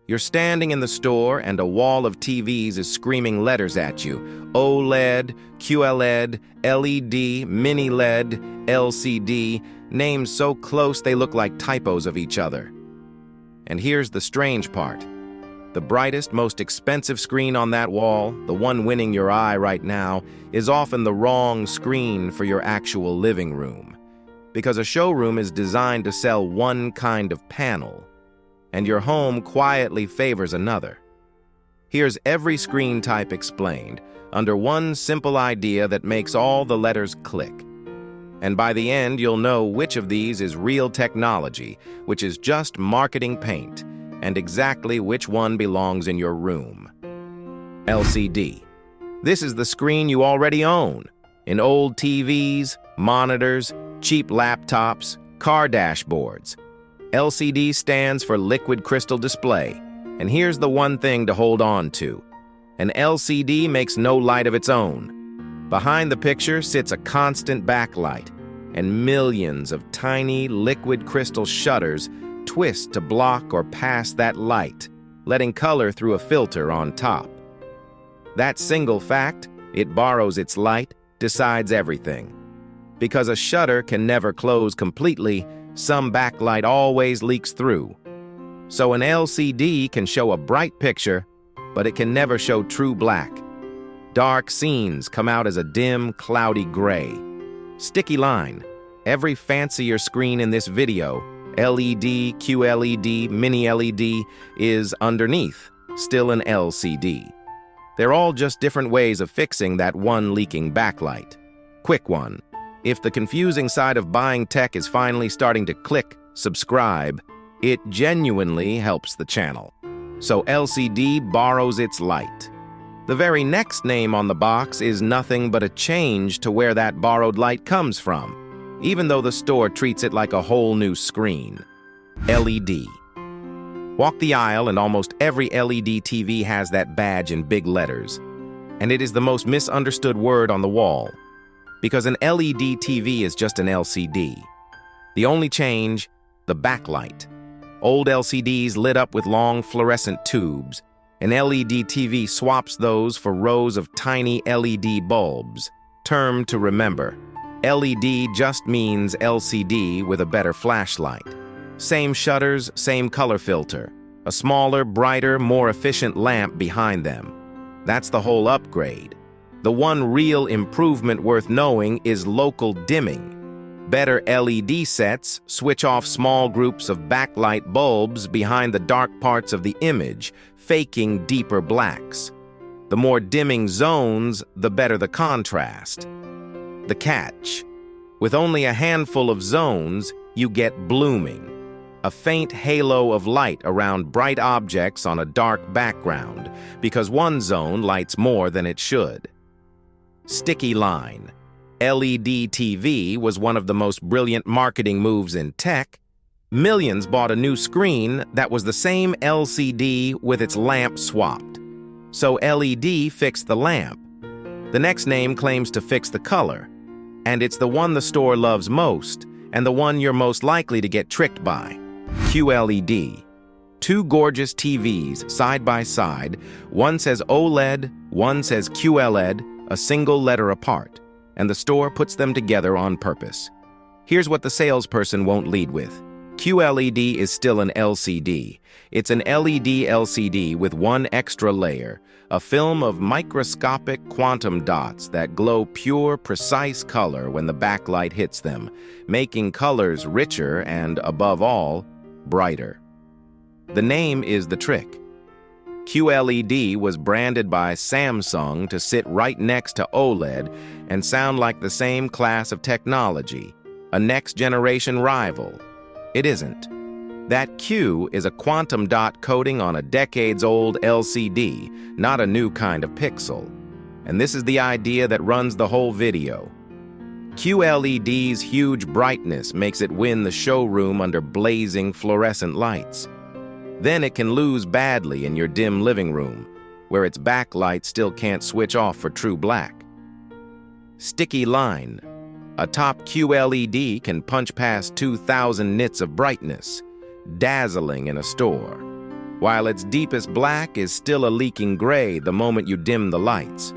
You're standing in the store and a wall of TVs is screaming letters at you. OLED, QLED, LED, mini LED, LCD, names so close they look like typos of each other. And here's the strange part. The brightest, most expensive screen on that wall, the one winning your eye right now, is often the wrong screen for your actual living room. Because a showroom is designed to sell one kind of panel, and your home quietly favors another. Here's every screen type explained, under one simple idea that makes all the letters click. And by the end, you'll know which of these is real technology, which is just marketing paint, and exactly which one belongs in your room. LCD. This is the screen you already own. In old TVs, monitors, cheap laptops, car dashboards. LCD stands for liquid crystal display. And here's the one thing to hold on to. An LCD makes no light of its own. Behind the picture sits a constant backlight, and millions of tiny liquid crystal shutters twist to block or pass that light, letting color through a filter on top. That single fact, it borrows its light, decides everything. Because a shutter can never close completely, some backlight always leaks through. So an LCD can show a bright picture, but it can never show true black. Dark scenes come out as a dim, cloudy gray. Sticky line. Every fancier screen in this video, LED, QLED, mini LED, is underneath, still an LCD. They're all just different ways of fixing that one leaking backlight. Quick one. If the confusing side of buying tech is finally starting to click subscribe, it genuinely helps the channel. So LCD borrows its light. The very next name on the box is nothing but a change to where that borrowed light comes from, even though the store treats it like a whole new screen. LED. Walk the aisle and almost every LED TV has that badge in big letters. And it is the most misunderstood word on the wall. Because an LED TV is just an LCD. The only change, the backlight. Old LCDs lit up with long fluorescent tubes. An LED TV swaps those for rows of tiny LED bulbs. Term to remember. LED just means LCD with a better flashlight. Same shutters, same color filter. A smaller, brighter, more efficient lamp behind them. That's the whole upgrade. The one real improvement worth knowing is local dimming. Better LED sets switch off small groups of backlight bulbs behind the dark parts of the image, faking deeper blacks. The more dimming zones, the better the contrast. The catch. With only a handful of zones, you get blooming. A faint halo of light around bright objects on a dark background, because one zone lights more than it should. Sticky line. LED TV was one of the most brilliant marketing moves in tech. Millions bought a new screen that was the same LCD with its lamp swapped. So LED fixed the lamp. The next name claims to fix the color. And it's the one the store loves most, and the one you're most likely to get tricked by. QLED. Two gorgeous TVs side by side. One says OLED, one says QLED, a single letter apart. And the store puts them together on purpose. Here's what the salesperson won't lead with. QLED is still an LCD. It's an LED LCD with one extra layer, a film of microscopic quantum dots that glow pure, precise color when the backlight hits them, making colors richer and, above all, brighter. The name is the trick. QLED was branded by Samsung to sit right next to OLED and sound like the same class of technology, a next-generation rival. It isn't. That Q is a quantum dot coating on a decades-old LCD, not a new kind of pixel. And this is the idea that runs the whole video. QLED's huge brightness makes it win the showroom under blazing fluorescent lights. Then it can lose badly in your dim living room, where its backlight still can't switch off for true black. Sticky line. A top QLED can punch past 2,000 nits of brightness, dazzling in a store. while its deepest black is still a leaking gray the moment you dim the lights.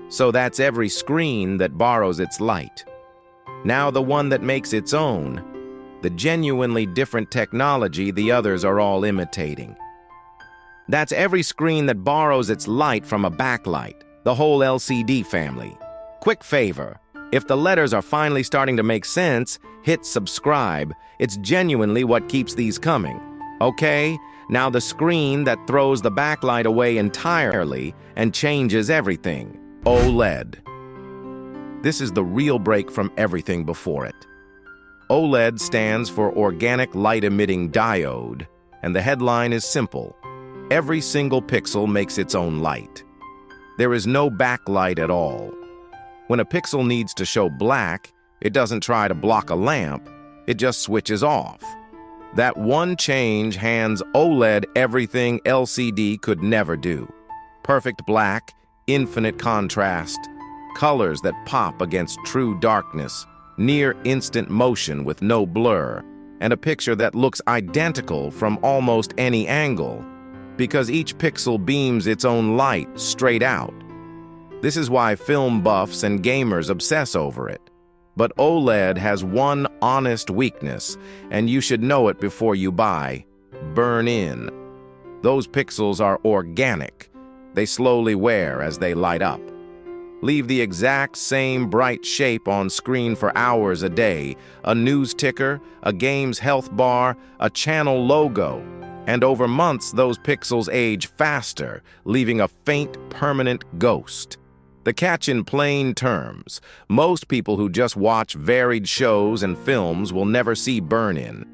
So that's every screen that borrows its light. Now the one that makes its own, the genuinely different technology the others are all imitating. That's every screen that borrows its light from a backlight, the whole LCD family. Quick favor, if the letters are finally starting to make sense, hit subscribe. It's genuinely what keeps these coming. Okay, now the screen that throws the backlight away entirely and changes everything. OLED. This is the real break from everything before it. OLED stands for Organic Light Emitting Diode, and the headline is simple. Every single pixel makes its own light. There is no backlight at all. When a pixel needs to show black, it doesn't try to block a lamp, it just switches off. That one change hands OLED everything LCD could never do. Perfect black, infinite contrast, colors that pop against true darkness, near instant motion with no blur, and a picture that looks identical from almost any angle, because each pixel beams its own light straight out. This is why film buffs and gamers obsess over it. But OLED has one honest weakness, and you should know it before you buy: burn in. Those pixels are organic. They slowly wear as they light up. Leave the exact same bright shape on screen for hours a day, a news ticker, a game's health bar, a channel logo, and over months those pixels age faster, leaving a faint, permanent ghost. The catch in plain terms, most people who just watch varied shows and films will never see burn-in.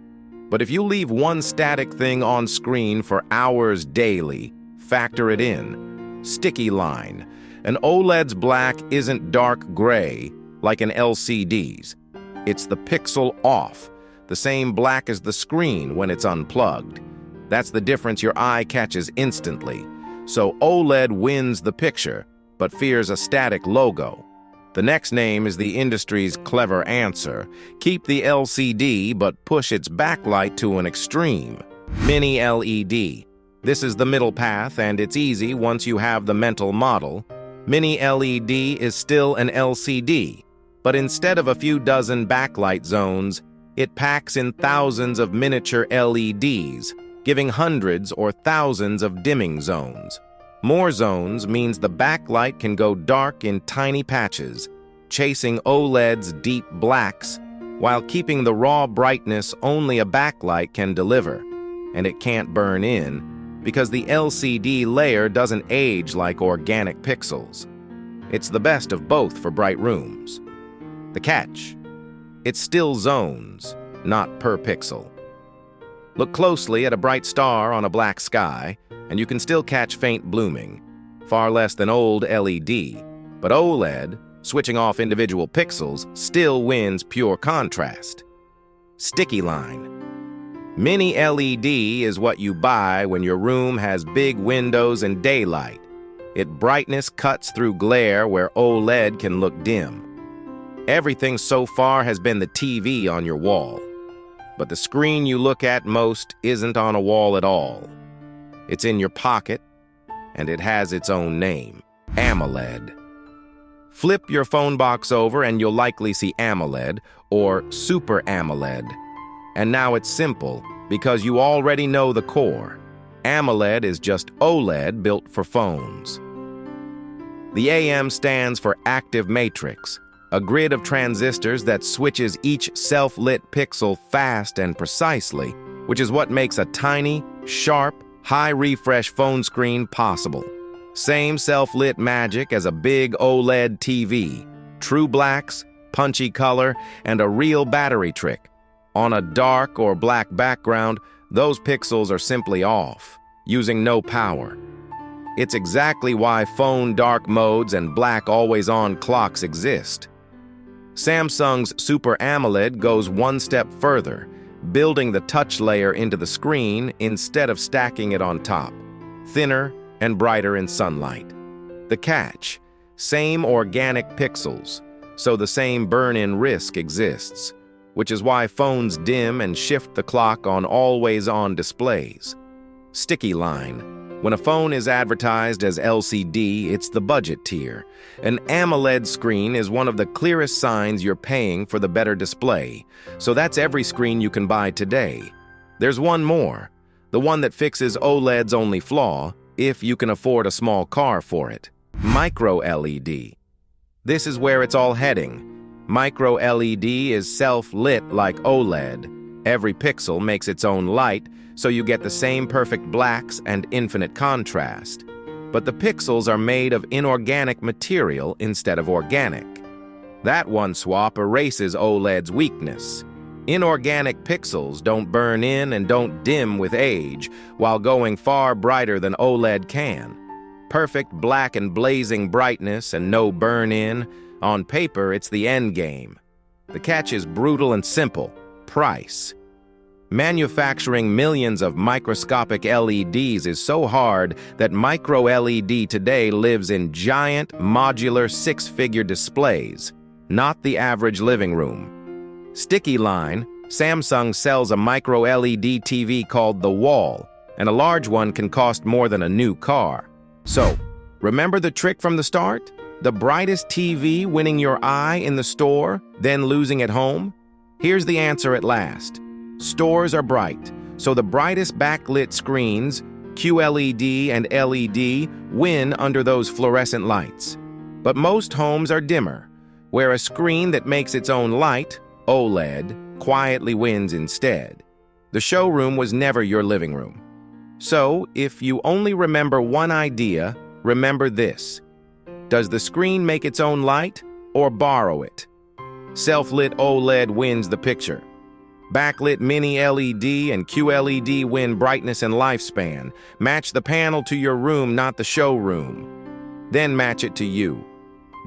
But if you leave one static thing on screen for hours daily, factor it in. Sticky line. An OLED's black isn't dark gray like an LCD's. It's the pixel off, the same black as the screen when it's unplugged. That's the difference your eye catches instantly. So OLED wins the picture, but fears a static logo. The next name is the industry's clever answer. Keep the LCD, but push its backlight to an extreme. Mini LED. This is the middle path, and it's easy once you have the mental model. Mini LED is still an LCD, but instead of a few dozen backlight zones, it packs in thousands of miniature LEDs, giving hundreds or thousands of dimming zones. More zones means the backlight can go dark in tiny patches, chasing OLED's deep blacks, while keeping the raw brightness only a backlight can deliver. And it can't burn in, because the LCD layer doesn't age like organic pixels. It's the best of both for bright rooms. The catch: it's still zones, not per pixel. Look closely at a bright star on a black sky, and you can still catch faint blooming, far less than old LED. But OLED, switching off individual pixels, still wins pure contrast. Sticky line. Mini LED is what you buy when your room has big windows and daylight. Its brightness cuts through glare where OLED can look dim. Everything so far has been the TV on your wall. But the screen you look at most isn't on a wall at all. It's in your pocket, and it has its own name: AMOLED. Flip your phone box over and you'll likely see AMOLED or Super AMOLED. And now it's simple, because you already know the core. AMOLED is just OLED built for phones. The AM stands for active matrix, a grid of transistors that switches each self-lit pixel fast and precisely, which is what makes a tiny, sharp, high-refresh phone screen possible. Same self-lit magic as a big OLED TV. True blacks, punchy color, and a real battery trick. On a dark or black background, those pixels are simply off, using no power. It's exactly why phone dark modes and black always-on clocks exist. Samsung's Super AMOLED goes one step further, building the touch layer into the screen instead of stacking it on top. Thinner and brighter in sunlight. The catch: same organic pixels, so the same burn-in risk exists, which is why phones dim and shift the clock on always-on displays. Sticky line. When a phone is advertised as LCD, it's the budget tier. An AMOLED screen is one of the clearest signs you're paying for the better display. So that's every screen you can buy today. There's one more. The one that fixes OLED's only flaw, if you can afford a small car for it. Micro LED. This is where it's all heading. Micro LED is self-lit like OLED. Every pixel makes its own light, so you get the same perfect blacks and infinite contrast. But the pixels are made of inorganic material instead of organic. That one swap erases OLED's weakness. Inorganic pixels don't burn in and don't dim with age, while going far brighter than OLED can. Perfect black and blazing brightness and no burn-in. On paper, it's the end game. The catch is brutal and simple: price. Manufacturing millions of microscopic LEDs is so hard that micro LED today lives in giant, modular, six-figure displays, not the average living room. Sticky line, Samsung sells a micro LED TV called the Wall, and a large one can cost more than a new car. So, remember the trick from the start? The brightest TV winning your eye in the store, then losing at home? Here's the answer at last. Stores are bright, so the brightest backlit screens, QLED and LED, win under those fluorescent lights. But most homes are dimmer, where a screen that makes its own light, OLED, quietly wins instead. The showroom was never your living room. So, if you only remember one idea, remember this. Does the screen make its own light, or borrow it? Self-lit OLED wins the picture. Backlit mini LED and QLED win brightness and lifespan. Match the panel to your room, not the showroom. Then match it to you.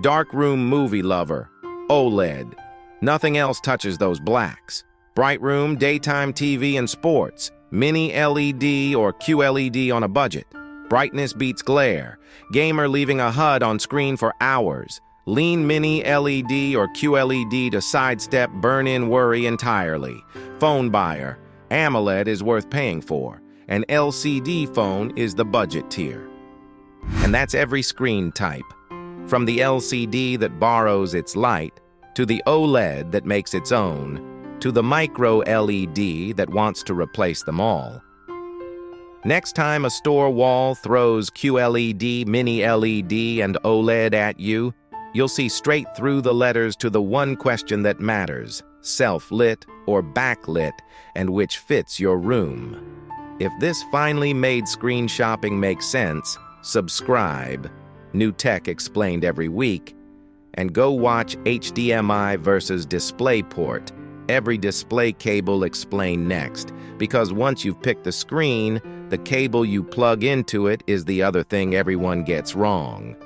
Dark room movie lover, OLED. Nothing else touches those blacks. Bright room, daytime TV and sports, mini LED or QLED on a budget. Brightness beats glare. Gamer leaving a HUD on screen for hours. Lean mini LED or QLED to sidestep burn-in worry entirely. Phone buyer, AMOLED is worth paying for. An LCD phone is the budget tier. And that's every screen type. From the LCD that borrows its light, to the OLED that makes its own, to the micro LED that wants to replace them all. Next time a store wall throws QLED, mini LED, and OLED at you, you'll see straight through the letters to the one question that matters: self-lit or backlit, and which fits your room. If this finally made screen shopping make sense, subscribe. New tech explained every week. And go watch HDMI versus DisplayPort. Every display cable explained next, because once you've picked the screen, the cable you plug into it is the other thing everyone gets wrong.